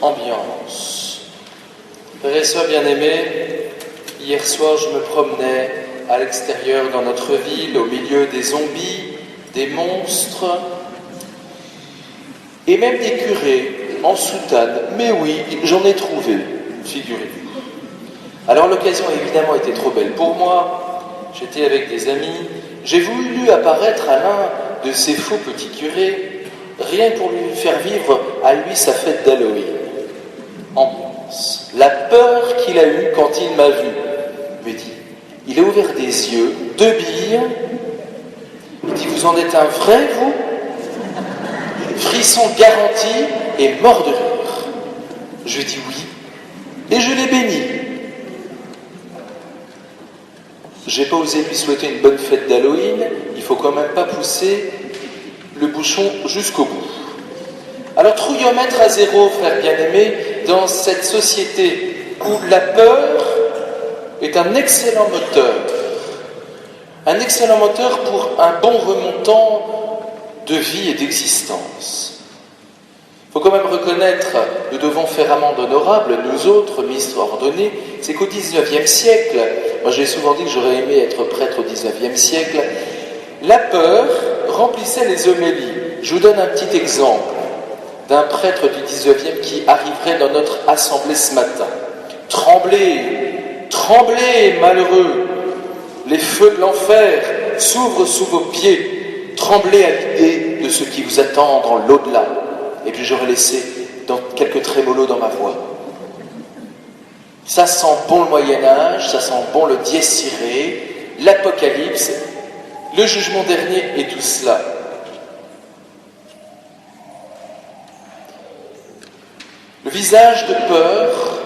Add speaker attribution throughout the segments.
Speaker 1: ambiance. Frères et sœurs bien-aimés, hier soir je me promenais à l'extérieur dans notre ville, au milieu des zombies, des monstres, et même des curés en soutane. Mais oui, j'en ai trouvé, figurez-vous. Alors l'occasion évidemment était trop belle pour moi, j'étais avec des amis, j'ai voulu apparaître à l'un de ces faux petits curés, rien pour lui faire vivre à lui sa fête d'Halloween. Ambiance. La peur qu'il a eue quand il m'a vu, me dit, il a ouvert des yeux, 2 billes, il dit, vous en êtes un vrai, vous? Frisson garanti et mort de rire. Je dis oui, et je l'ai béni. J'ai pas osé lui souhaiter une bonne fête d'Halloween, il faut quand même pas pousser le bouchon jusqu'au bout. Alors trouillomètre à 0, frères bien-aimés, dans cette société où la peur est un excellent moteur pour un bon remontant de vie et d'existence. Il faut quand même reconnaître, nous devons faire amende honorable, nous autres, ministres ordonnés, c'est qu'au XIXe siècle, moi j'ai souvent dit que j'aurais aimé être prêtre au XIXe siècle, la peur remplissait les homélies. Je vous donne un petit exemple d'un prêtre du XIXe qui arriverait dans notre assemblée ce matin. Tremblez, tremblez, malheureux, les feux de l'enfer s'ouvrent sous vos pieds, tremblez à l'idée de ce qui vous attend dans l'au-delà. Et puis j'aurais laissé quelques trémolos dans ma voix. Ça sent bon le Moyen-Âge, ça sent bon le dies irae, l'Apocalypse, le jugement dernier et tout cela. Le visage de peur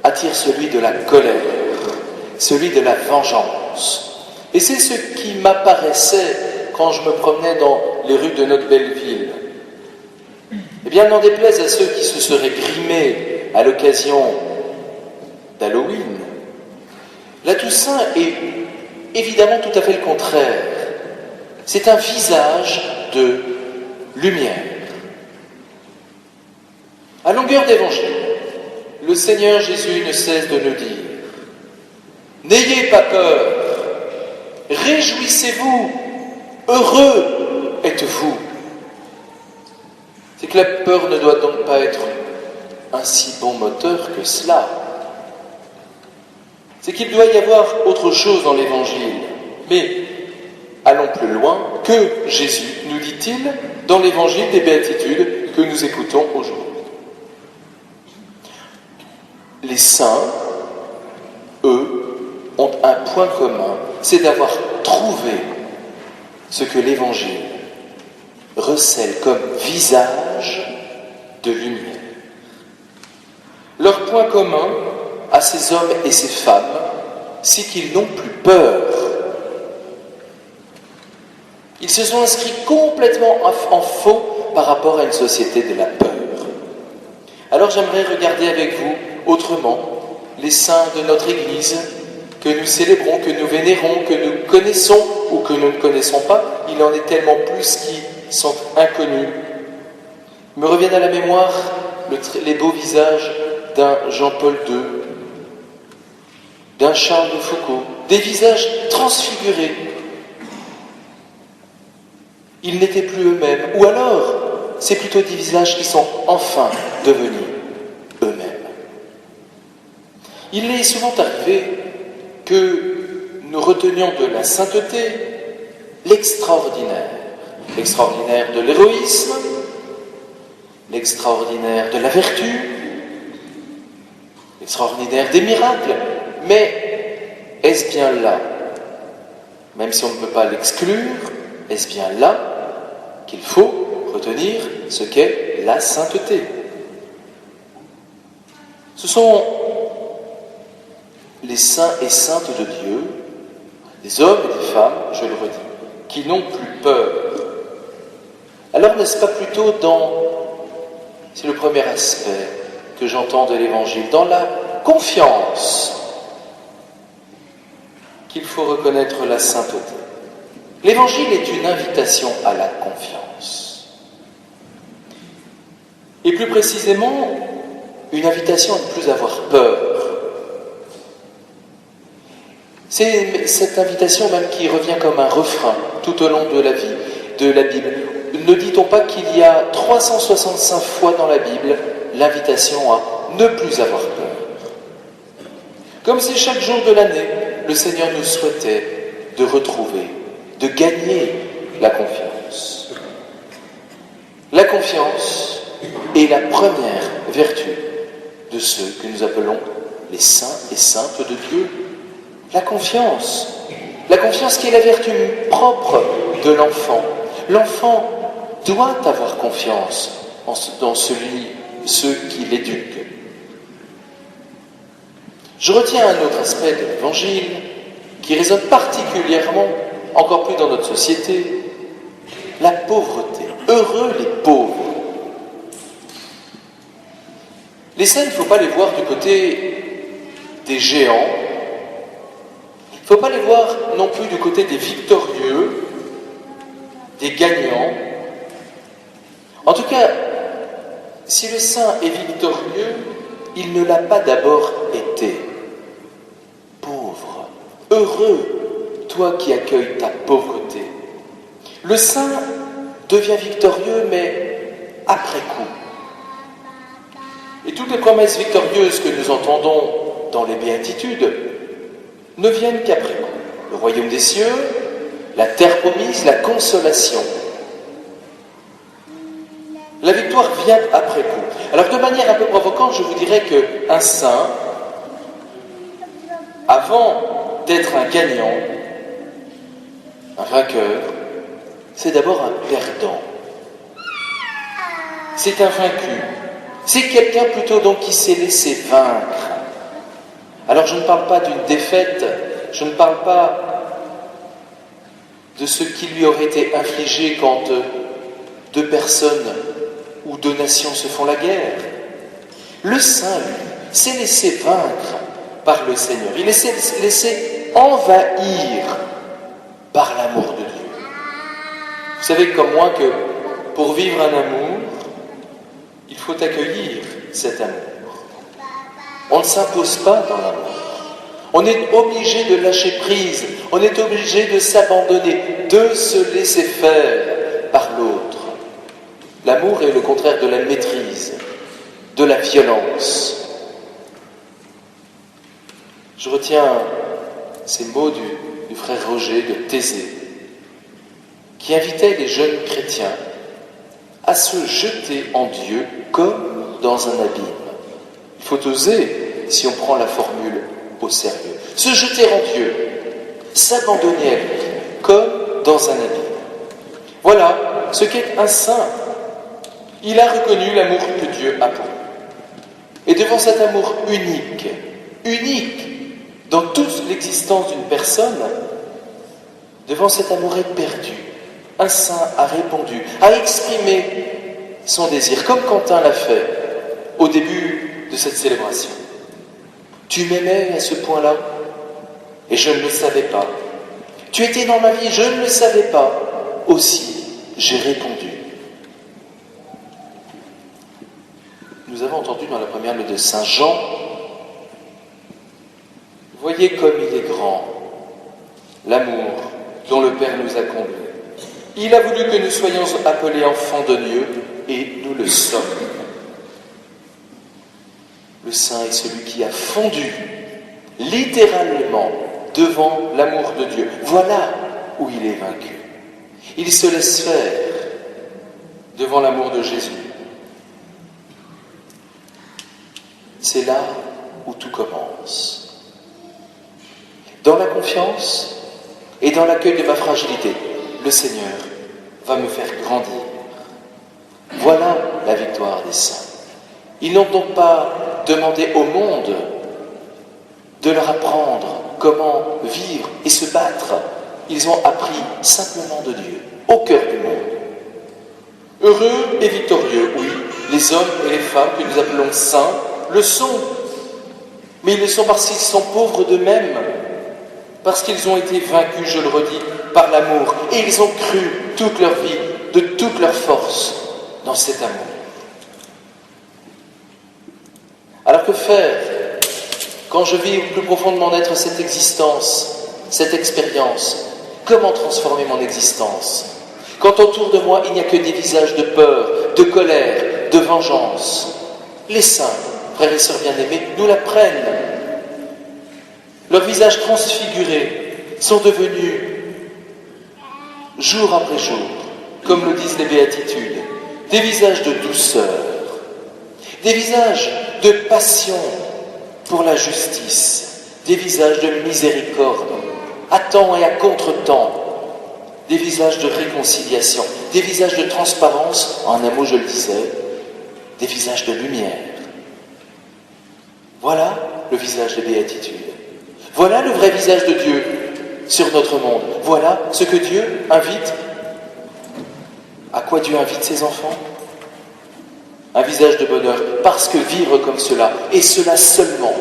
Speaker 1: attire celui de la colère, celui de la vengeance. Et c'est ce qui m'apparaissait quand je me promenais dans les rues de notre belle ville. Eh bien, n'en déplaise à ceux qui se seraient grimés à l'occasion d'Halloween, la Toussaint est évidemment tout à fait le contraire. C'est un visage de lumière. À longueur d'évangile, le Seigneur Jésus ne cesse de nous dire « N'ayez pas peur, réjouissez-vous, heureux êtes-vous ». C'est que la peur ne doit donc pas être un si bon moteur que cela. C'est qu'il doit y avoir autre chose dans l'Évangile. Mais allons plus loin. Que Jésus nous dit-il dans l'Évangile des Béatitudes que nous écoutons aujourd'hui? Les saints, eux, ont un point commun, c'est d'avoir trouvé ce que l'Évangile recèle comme visage de lumière. Leur point commun à ces hommes et ces femmes, c'est qu'ils n'ont plus peur. Ils se sont inscrits complètement en faux par rapport à une société de la peur. Alors j'aimerais regarder avec vous autrement les saints de notre Église que nous célébrons, que nous vénérons, que nous connaissons ou que nous ne connaissons pas. Il en est tellement plus qui sont inconnus. Il me reviennent à la mémoire les beaux visages d'un Jean-Paul II, d'un Charles de Foucault, des visages transfigurés. Ils n'étaient plus eux-mêmes, ou alors c'est plutôt des visages qui sont enfin devenus eux-mêmes. Il est souvent arrivé que nous retenions de la sainteté l'extraordinaire de l'héroïsme, l'extraordinaire de la vertu, l'extraordinaire des miracles. Mais est-ce bien là, même si on ne peut pas l'exclure, est-ce bien là qu'il faut retenir ce qu'est la sainteté? Ce sont les saints et saintes de Dieu, des hommes et des femmes, je le redis, qui n'ont plus peur. Alors n'est-ce pas plutôt c'est le premier aspect que j'entends de l'Évangile, dans la confiance qu'il faut reconnaître la sainteté. L'Évangile est une invitation à la confiance. Et plus précisément, une invitation à ne plus avoir peur. C'est cette invitation même qui revient comme un refrain tout au long de la vie, de la Bible. Ne dit-on pas qu'il y a 365 fois dans la Bible l'invitation à ne plus avoir peur? Comme si chaque jour de l'année, le Seigneur nous souhaitait de retrouver, de gagner la confiance. La confiance est la première vertu de ceux que nous appelons les saints et saintes de Dieu. La confiance qui est la vertu propre de l'enfant. L'enfant doit avoir confiance dans ceux qui l'éduquent. Je retiens un autre aspect de l'Évangile qui résonne particulièrement, encore plus dans notre société, la pauvreté. Heureux les pauvres. Les saints, il ne faut pas les voir du côté des géants, il ne faut pas les voir non plus du côté des victorieux, des gagnants. En tout cas, si le saint est victorieux, il ne l'a pas d'abord été. Pauvre, heureux, toi qui accueilles ta pauvreté. Le saint devient victorieux, mais après coup. Et toutes les promesses victorieuses que nous entendons dans les béatitudes ne viennent qu'après coup. Le royaume des cieux, la terre promise, la consolation. La victoire vient après coup. Alors de manière un peu provocante, je vous dirais qu'un saint, avant d'être un gagnant, un vainqueur, c'est d'abord un perdant. C'est un vaincu. C'est quelqu'un plutôt donc qui s'est laissé vaincre. Alors je ne parle pas d'une défaite, je ne parle pas de ce qui lui aurait été infligé quand deux personnes ou deux nations se font la guerre. Le saint, lui, s'est laissé vaincre par le Seigneur. Il s'est laissé envahir par l'amour de Dieu. Vous savez comme moi que pour vivre un amour, il faut accueillir cet amour. On ne s'impose pas dans l'amour. On est obligé de lâcher prise, on est obligé de s'abandonner, de se laisser faire par l'autre. L'amour est le contraire de la maîtrise, de la violence. Je retiens ces mots du frère Roger de Thésée, qui invitait les jeunes chrétiens à se jeter en Dieu comme dans un abîme. Il faut oser, si on prend la formule au sérieux, se jeter en Dieu, s'abandonner à lui, comme dans un abîme. Voilà ce qu'est un saint. Il a reconnu l'amour que Dieu a pour lui. Et devant cet amour unique dans toute l'existence d'une personne, devant cet amour éperdu, un saint a répondu, a exprimé son désir, comme Quentin l'a fait au début de cette célébration. Tu m'aimais à ce point-là, et je ne le savais pas. Tu étais dans ma vie, je ne le savais pas. Aussi, j'ai répondu. Nous avons entendu dans la première lettre de Saint Jean, voyez comme il est grand, l'amour dont le Père nous a comblés. Il a voulu que nous soyons appelés enfants de Dieu, et nous le sommes. Le saint est celui qui a fondu, littéralement, devant l'amour de Dieu. Voilà où il est vaincu. Il se laisse faire devant l'amour de Jésus. C'est là où tout commence. Dans la confiance et dans l'accueil de ma fragilité, le Seigneur va me faire grandir. Voilà la victoire des saints. Ils n'ont donc pas demandé au monde de leur apprendre comment vivre et se battre. Ils ont appris simplement de Dieu, au cœur du monde. Heureux et victorieux, oui, les hommes et les femmes que nous appelons saints le sont. Mais ils le sont parce qu'ils sont pauvres d'eux-mêmes, parce qu'ils ont été vaincus, je le redis, par l'amour. Et ils ont cru toute leur vie, de toute leur force, dans cet amour. Alors que faire quand je vis au plus profond de mon être cette existence, cette expérience? Comment transformer mon existence quand autour de moi il n'y a que des visages de peur, de colère, de vengeance? Les saints, frères et sœurs bien-aimés, nous l'apprennent. Leurs visages transfigurés sont devenus, jour après jour, comme le disent les béatitudes, des visages de douceur, des visages de passion pour la justice, des visages de miséricorde, à temps et à contre-temps, des visages de réconciliation, des visages de transparence, en un mot je le disais, des visages de lumière. Voilà le visage des béatitudes. Voilà le vrai visage de Dieu sur notre monde. Voilà ce que Dieu invite. À quoi Dieu invite ses enfants? Un visage de bonheur, parce que vivre comme cela, et cela seulement,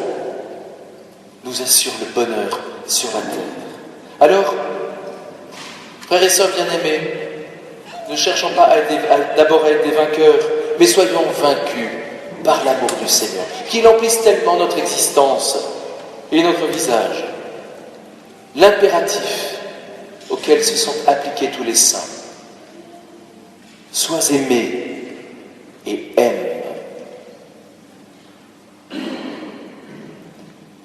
Speaker 1: nous assure le bonheur sur la terre. Alors, frères et sœurs bien-aimés, ne cherchons pas d'abord à être des vainqueurs, mais soyons vaincus par l'amour du Seigneur, qu'il emplisse tellement notre existence et notre visage. L'impératif auquel se sont appliqués tous les saints. Sois aimé et aime.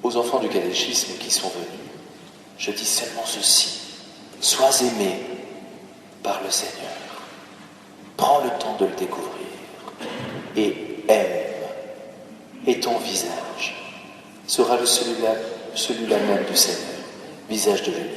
Speaker 1: Aux enfants du catéchisme qui sont venus, je dis seulement ceci: sois aimé par le Seigneur. Prends le temps de le découvrir et aime. Et ton visage sera celui-là même du Seigneur, visage de lumière.